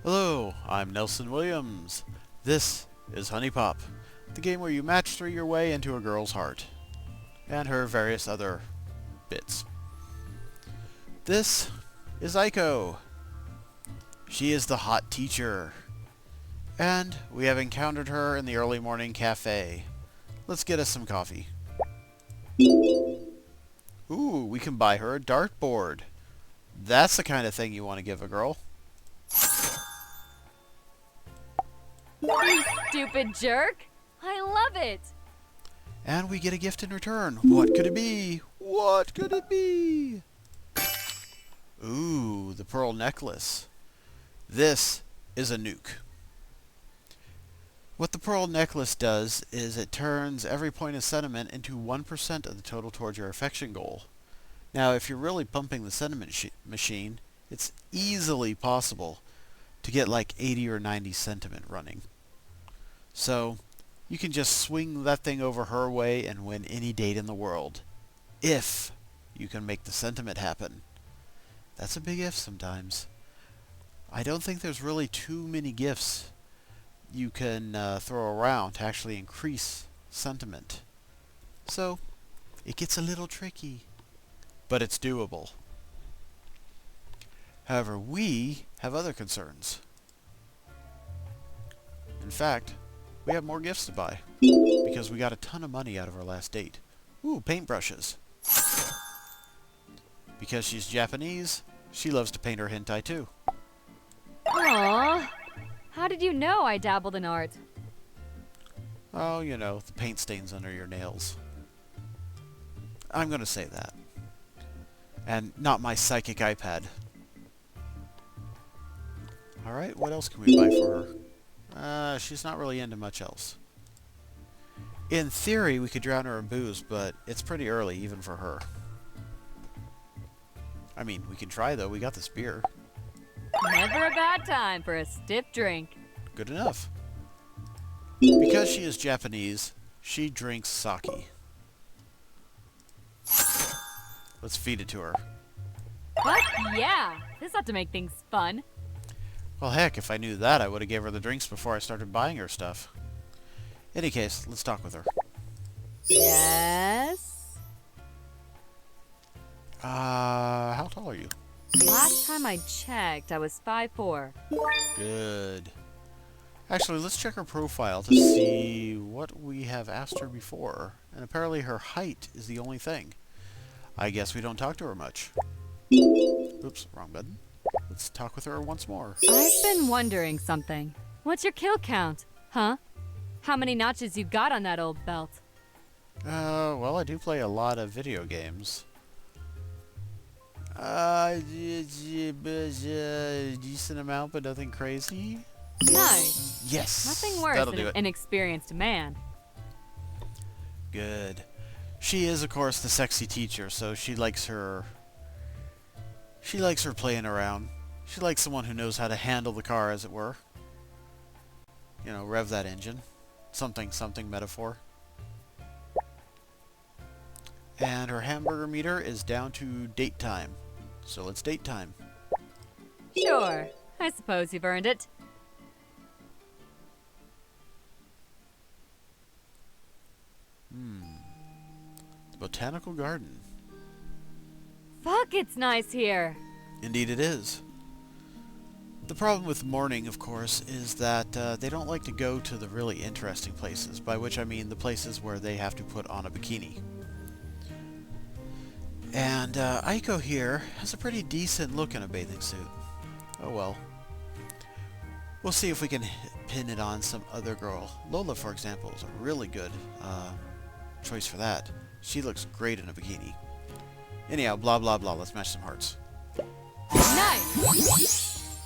Hello, I'm Nelson Williams. This is HuniePop, the game where you match 3 your way into a girl's heart, and her various other bits. This is Aiko. She is the hot teacher, and we have encountered her in the early morning cafe. Let's get us some coffee. Ooh, we can buy her a dartboard. That's the kind of thing you want to give a girl. You stupid jerk! I love it! And we get a gift in return. What could it be? What could it be? Ooh, the pearl necklace. This is a nuke. What the pearl necklace does is it turns every point of sentiment into 1% of the total towards your affection goal. Now, if you're really pumping the sentiment machine, it's easily possible to get like 80 or 90 sentiment running. So, you can just swing that thing over her way and win any date in the world. If you can make the sentiment happen. That's a big if sometimes. I don't think there's really too many gifts you can throw around to actually increase sentiment. So, it gets a little tricky. But it's doable. However, we have other concerns. In fact, we have more gifts to buy, because we got a ton of money out of our last date. Ooh, paintbrushes. Because she's Japanese, she loves to paint her hentai too. Aww. How did you know I dabbled in art? Oh, you know, the paint stains under your nails. I'm gonna say that. And not my psychic iPad. Alright, what else can we buy for her? She's not really into much else. In theory, we could drown her in booze, but it's pretty early even for her. I mean, we can try though, we got this beer. Never a bad time for a stiff drink. Good enough. Because she is Japanese, she drinks sake. Let's feed it to her. But yeah, this ought to make things fun. Well, heck, if I knew that, I would have gave her the drinks before I started buying her stuff. Any case, let's talk with her. Yes? How tall are you? Last time I checked, I was 5'4". Good. Actually, let's check her profile to see what we have asked her before. And apparently her height is the only thing. I guess we don't talk to her much. Oops, wrong button. Let's talk with her once more. I've been wondering something. What's your kill count, huh? How many notches you got on that old belt? Well, I do play a lot of video games. Decent amount, but nothing crazy. Nice. Yes. Nothing worse That'll than do an it. inexperienced man. Good. She is, of course, the sexy teacher, so she likes her playing around. She likes someone who knows how to handle the car, as it were. You know, rev that engine. Something metaphor. And her hamburger meter is down to date time. So let's date time. Sure. I suppose you've earned it. Botanical garden. Fuck, it's nice here. Indeed it is. The problem with morning, of course, is that they don't like to go to the really interesting places, by which I mean the places where they have to put on a bikini. And Aiko here has a pretty decent look in a bathing suit. Oh well. We'll see if we can pin it on some other girl. Lola, for example, is a really good choice for that. She looks great in a bikini. Anyhow, blah blah blah, let's match some hearts. Nice!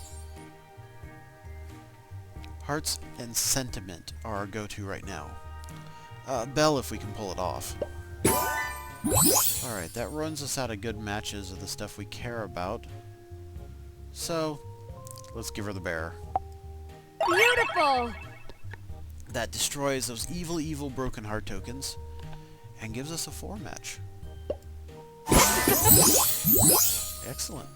Hearts and sentiment are our go-to right now. Bell if we can pull it off. Alright, that runs us out of good matches of the stuff we care about. So, let's give her the bear. Beautiful! That destroys those evil broken heart tokens and gives us a 4 match. Excellent.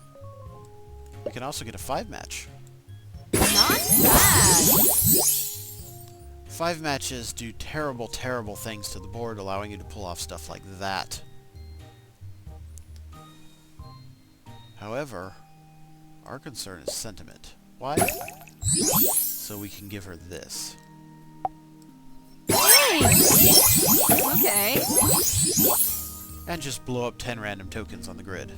We can also get a 5 match. Not bad. 5 matches do terrible, terrible things to the board, allowing you to pull off stuff like that. However, our concern is sentiment. Why? So we can give her this. Okay. And just blow up 10 random tokens on the grid.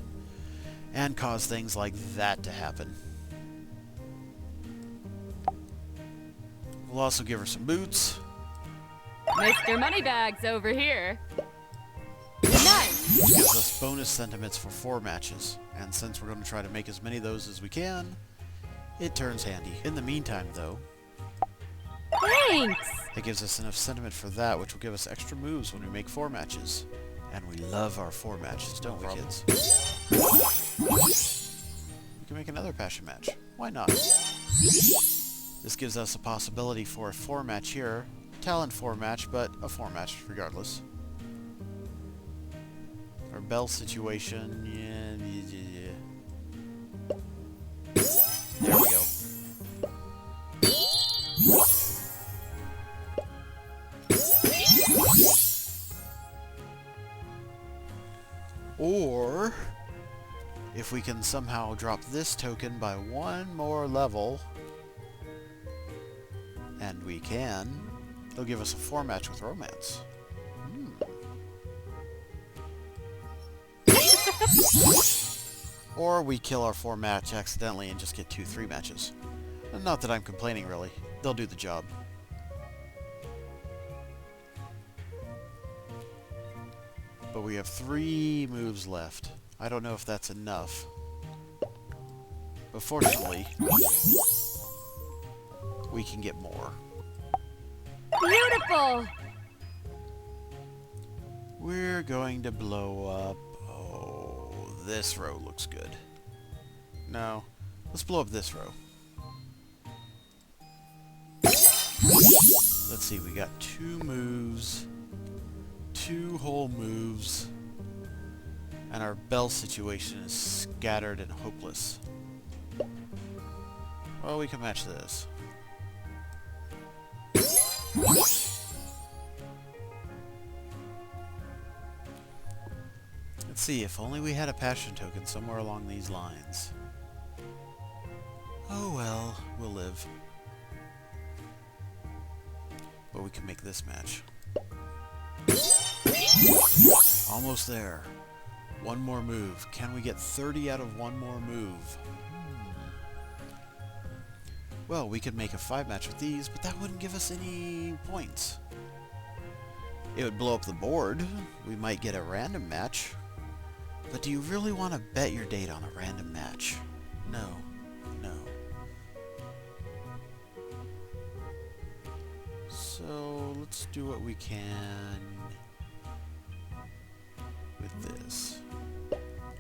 And cause things like that to happen. We'll also give her some boots. Mr. Moneybags over here. Nice. Which gives us bonus sentiments for 4 matches. And since we're going to try to make as many of those as we can, it turns handy. In the meantime, though, Thanks. it gives us enough sentiment for that, which will give us extra moves when we make 4 matches. And we love our 4 matches, don't we, kids? We can make another passion match. Why not? This gives us a possibility for a 4 match here. Talent 4 match, but a 4 match regardless. Our bell situation, yeah. There we go. Or, if we can somehow drop this token by 1 more level, and we can, they'll give us a 4 match with romance. Or we kill our 4 match accidentally and just get 2 3 matches. Not that I'm complaining, really. They'll do the job. But we have 3 moves left. I don't know if that's enough. But fortunately, we can get more. Beautiful. We're going to blow up... Oh, this row looks good. No, let's blow up this row. Let's see, we got 2 moves, 2 whole moves, and our bell situation is scattered and hopeless. Well, we can match this. Let's see, if only we had a passion token somewhere along these lines. Oh well, we'll live. But we can make this match. Almost there. 1 more move. Can we get 30 out of 1 more move? Well, we could make a 5 match with these, but that wouldn't give us any points. It would blow up the board. We might get a random match. But do you really want to bet your date on a random match? No. No. So, let's do what we can with this.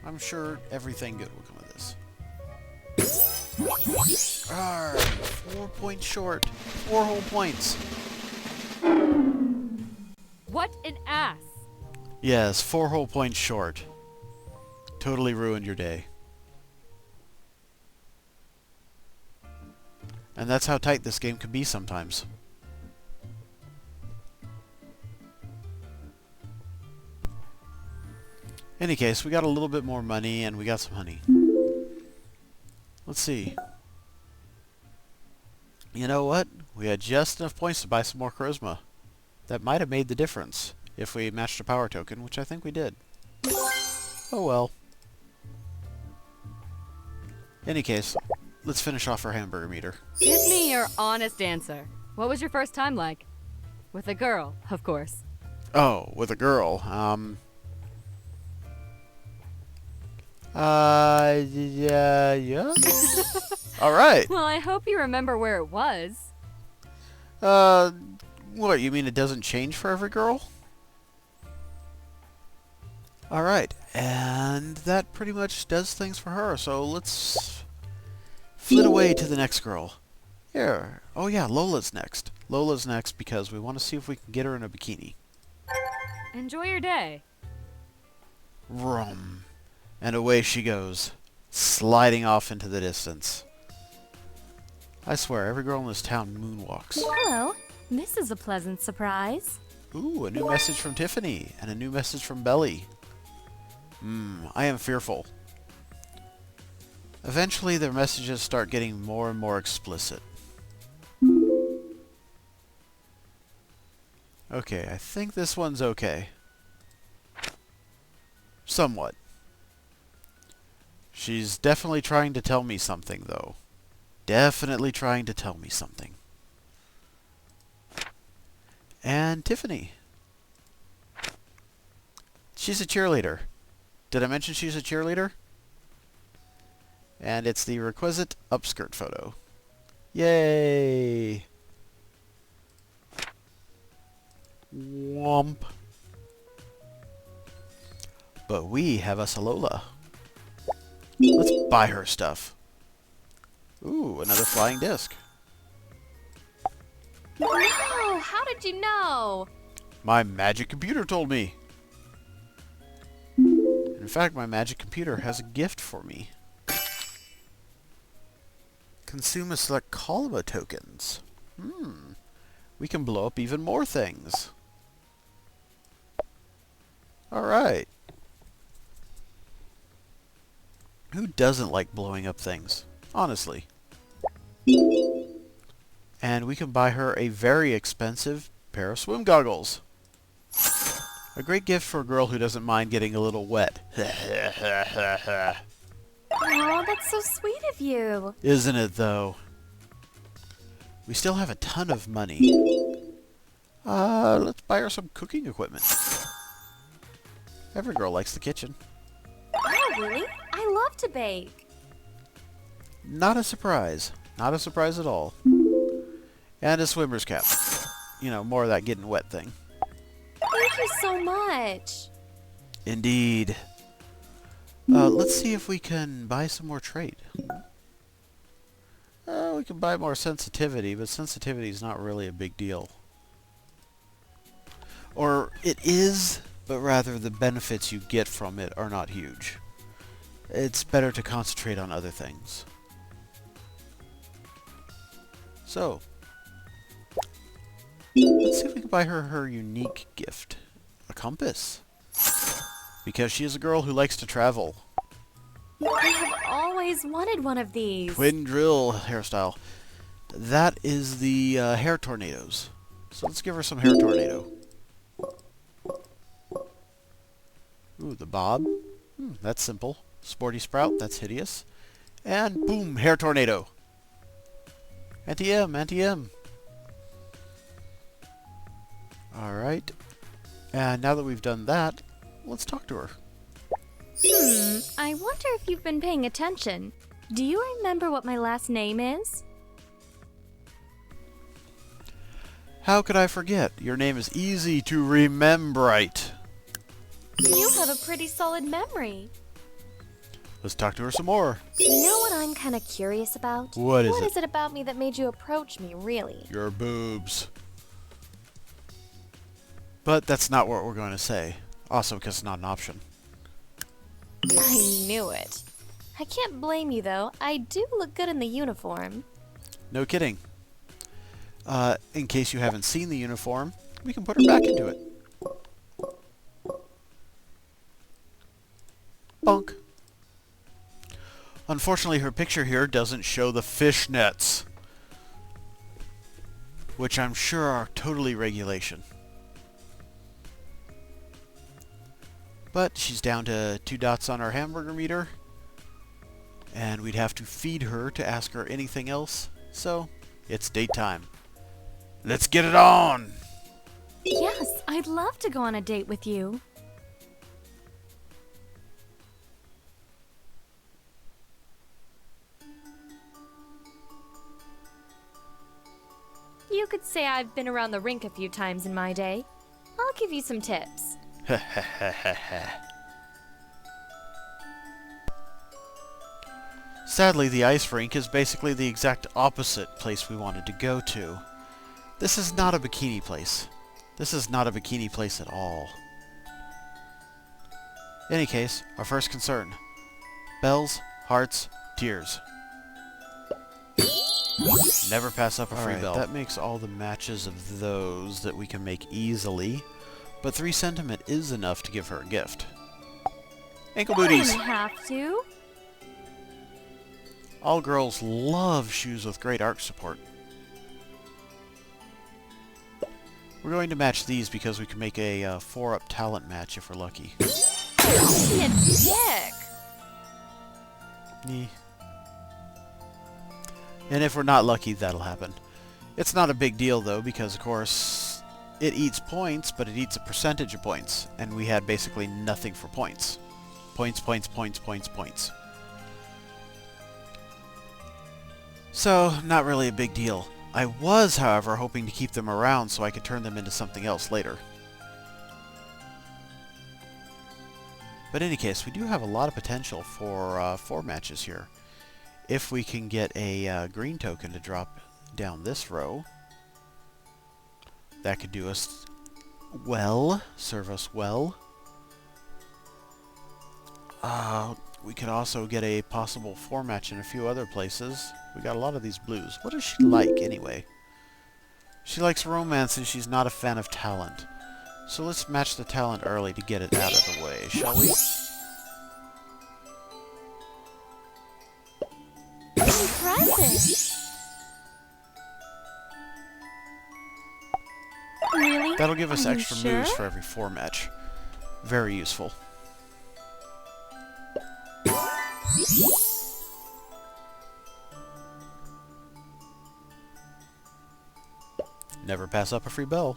I'm sure everything good will come of this. Arrgh, 4 points short. 4 whole points. What an ass. Yes, 4 whole points short. Totally ruined your day. And that's how tight this game can be sometimes. In any case, we got a little bit more money and we got some honey. Let's see. You know what? We had just enough points to buy some more charisma. That might have made the difference if we matched a power token, which I think we did. Oh well. In any case, let's finish off our hamburger meter. Give me your honest answer. What was your first time like? With a girl, of course. Oh, with a girl. Yeah. All right. Well, I hope you remember where it was. What, you mean it doesn't change for every girl? All right, and that pretty much does things for her, so let's flit away to the next girl. Here. Oh yeah, Lola's next. Lola's next because we want to see if we can get her in a bikini. Enjoy your day. Rum. And away she goes, sliding off into the distance. I swear, every girl in this town moonwalks. Hello. This is a pleasant surprise. Ooh, a new message from Tiffany, and a new message from Belly. I am fearful. Eventually, their messages start getting more and more explicit. Okay, I think this one's okay. Somewhat. She's definitely trying to tell me something, though. Definitely trying to tell me something. And Tiffany. She's a cheerleader. Did I mention she's a cheerleader? And it's the requisite upskirt photo. Yay! Womp. But we have us a Lola. Let's buy her stuff. Ooh, another flying disc. No! How did you know? My magic computer told me. In fact, my magic computer has a gift for me. Consume a select Kalma tokens. We can blow up even more things. Alright. Who doesn't like blowing up things? Honestly. And we can buy her a very expensive pair of swim goggles. A great gift for a girl who doesn't mind getting a little wet. Oh, that's so sweet of you. Isn't it, though? We still have a ton of money. Let's buy her some cooking equipment. Every girl likes the kitchen. Oh, really? I love to bake. Not a surprise. Not a surprise at all. And a swimmer's cap. You know, more of that getting wet thing. Thank you so much. Indeed. Let's see if we can buy some more trade. We can buy more sensitivity, but sensitivity is not really a big deal. Or it is, but rather the benefits you get from it are not huge. It's better to concentrate on other things. So, let's see if we can buy her her unique gift. A compass. Because she is a girl who likes to travel. I have always wanted one of these. Twin drill hairstyle. That is the hair tornadoes. So let's give her some hair tornado. Ooh, the bob. That's simple. Sporty sprout. That's hideous. And boom, hair tornado. Anti-M, anti-M. Alright. And now that we've done that, let's talk to her. I wonder if you've been paying attention. Do you remember what my last name is? How could I forget? Your name is easy to remember. You have a pretty solid memory. Let's talk to her some more. You know what I'm kind of curious about? What is What it? is it about me that made you approach me, really? Your boobs. But that's not what we're going to say. Also, because it's not an option. I knew it. I can't blame you, though. I do look good in the uniform. No kidding. In case you haven't seen the uniform, we can put her back into it. Bonk. Unfortunately, her picture here doesn't show the fishnets, which I'm sure are totally regulation. But she's down to 2 dots on our hamburger meter, and we'd have to feed her to ask her anything else, so it's date time. Let's get it on! Yes, I'd love to go on a date with you. You could say I've been around the rink a few times in my day. I'll give you some tips. Sadly, the ice rink is basically the exact opposite place we wanted to go to. This is not a bikini place. This is not a bikini place at all. In any case, our first concern. Bells, hearts, tears. Never pass up a free Alright, bell. that makes all the matches of those that we can make easily. But 3 sentiment is enough to give her a gift. Ankle You booties! didn't have to. All girls love shoes with great arch support. We're going to match these because we can make a 4-up talent match if we're lucky. Don't be a dick. Nee. And if we're not lucky, that'll happen. It's not a big deal, though, because, of course, it eats points, but it eats a percentage of points. And we had basically nothing for points. Points, points, points, points, points. So, not really a big deal. I was, however, hoping to keep them around so I could turn them into something else later. But in any case, we do have a lot of potential for 4 matches here. If we can get a green token to drop down this row, that could do us well, serve us well. We could also get a possible 4 match in a few other places. We got a lot of these blues. What does she like, anyway? She likes romance, and she's not a fan of talent. So let's match the talent early to get it out of the way, shall we? Impressive. Really? That'll give us Are you extra sure? moves for every 4 match. Very useful. Never pass up a free bell.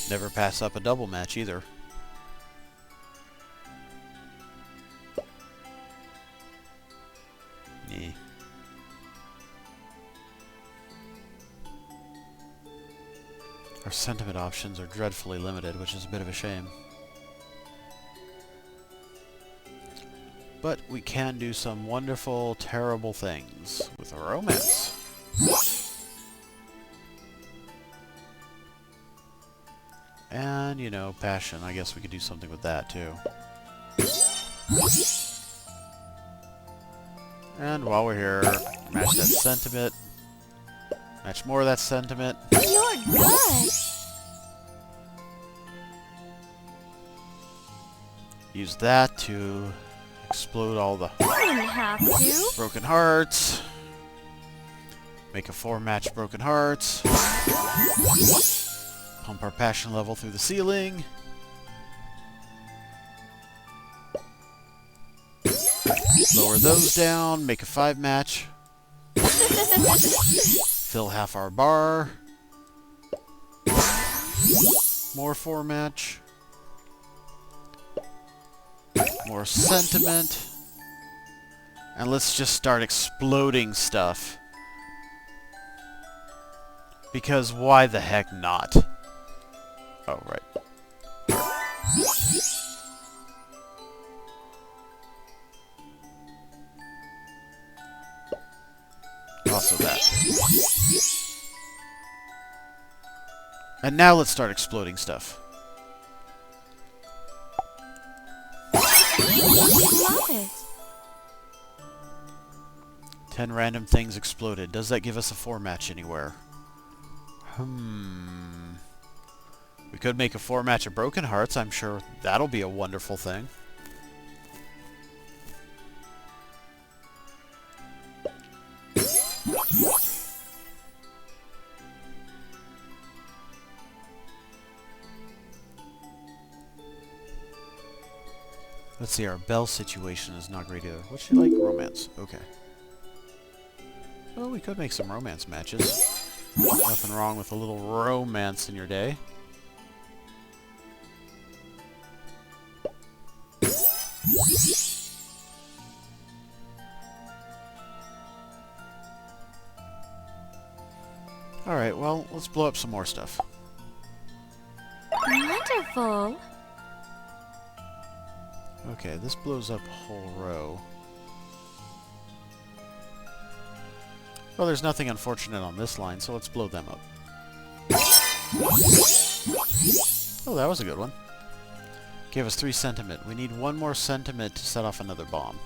Never pass up a double match either. Nee. Our sentiment options are dreadfully limited, which is a bit of a shame. But we can do some wonderful, terrible things with a romance. And, you know, passion. I guess we could do something with that, too. And while we're here, match that sentiment. Match more of that sentiment. You're good. Use that to explode all the You didn't have to. broken hearts. Make a 4-match broken hearts. Pump our passion level through the ceiling. Lower those down. Make a 5-match. Fill half our bar. More 4-match. More sentiment. And let's just start exploding stuff. Because why the heck not? Oh, right. Also that. And now let's start exploding stuff. Love it. 10 random things exploded. Does that give us a 4-match anywhere? We could make a 4-match of Broken Hearts. I'm sure that'll be a wonderful thing. Let's see, our Belle situation is not great either. What's she like? Romance. Okay. Well, we could make some romance matches. Nothing wrong with a little romance in your day. Alright, well, let's blow up some more stuff. Wonderful. Okay, this blows up a whole row. Well, there's nothing unfortunate on this line, so let's blow them up. Oh, that was a good one. Gave us 3 sentiment. We need 1 more sentiment to set off another bomb.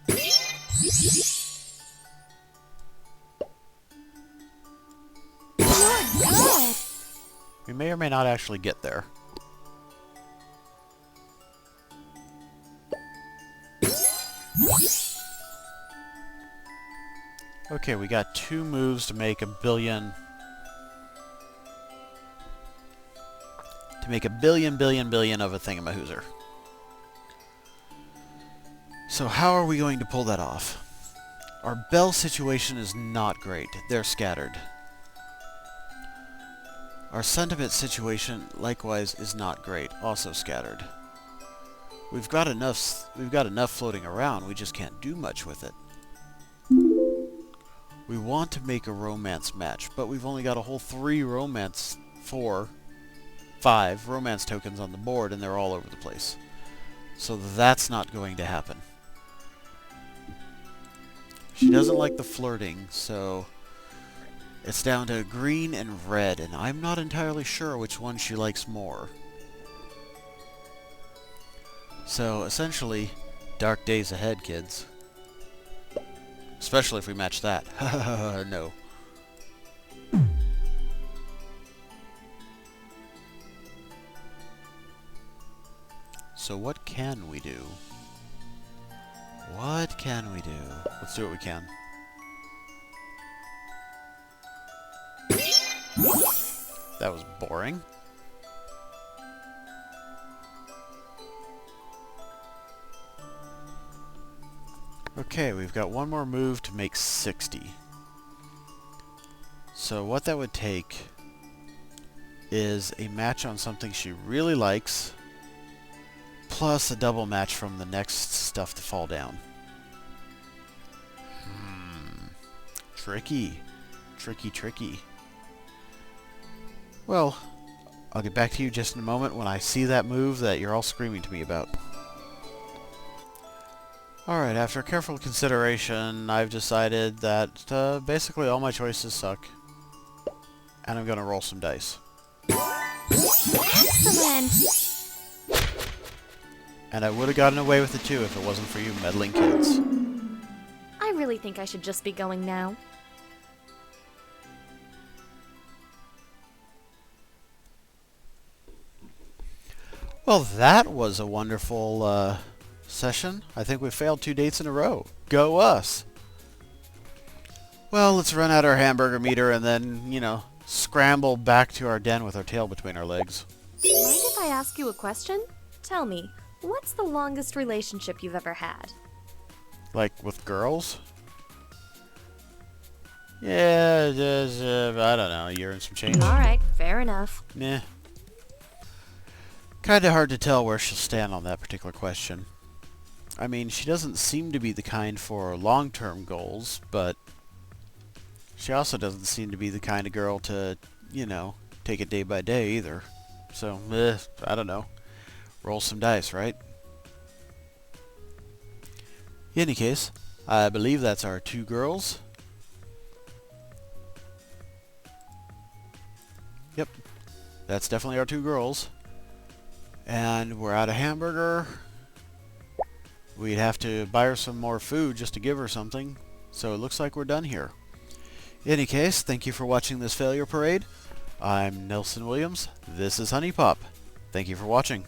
Good. We may or may not actually get there. Okay, we got 2 moves to make a billion... To make a billion of a thingamahoozer. So how are we going to pull that off? Our bell situation is not great. They're scattered. Our sentiment situation, likewise, is not great. Also scattered. We've got enough floating around. We just can't do much with it. We want to make a romance match, but we've only got a whole 5 romance tokens on the board, and they're all over the place. So that's not going to happen. She doesn't like the flirting, so it's down to green and red, and I'm not entirely sure which one she likes more. So essentially, dark days ahead, kids. Especially if we match that. No. So what can we do? What can we do? Let's do what we can. That was boring. Okay, we've got 1 more move to make 60. So what that would take is a match on something she really likes, plus a double match from the next stuff to fall down. Tricky. Tricky. Well, I'll get back to you just in a moment when I see that move that you're all screaming to me about. Alright, after careful consideration, I've decided that basically all my choices suck. And I'm gonna roll some dice. Excellent. And I would have gotten away with it too if it wasn't for you meddling kids. I really think I should just be going now. Well, that was a wonderful session. I think we failed 2 dates in a row. Go us! Well, let's run out our hamburger meter and then, you know, scramble back to our den with our tail between our legs. Mind if I ask you a question? Tell me, what's the longest relationship you've ever had? Like, with girls? Yeah, just, I don't know, a year and some change. Alright, fair enough. Nah. Kinda hard to tell where she'll stand on that particular question. I mean, she doesn't seem to be the kind for long-term goals, but she also doesn't seem to be the kind of girl to, you know, take it day by day either. So, I don't know. Roll some dice, right? In any case, I believe that's our 2 girls. Yep, that's definitely our 2 girls. And we're out of hamburger. We'd have to buy her some more food just to give her something. So it looks like we're done here. In any case, thank you for watching this failure parade. I'm Nelson Williams. This is HuniePop. Thank you for watching.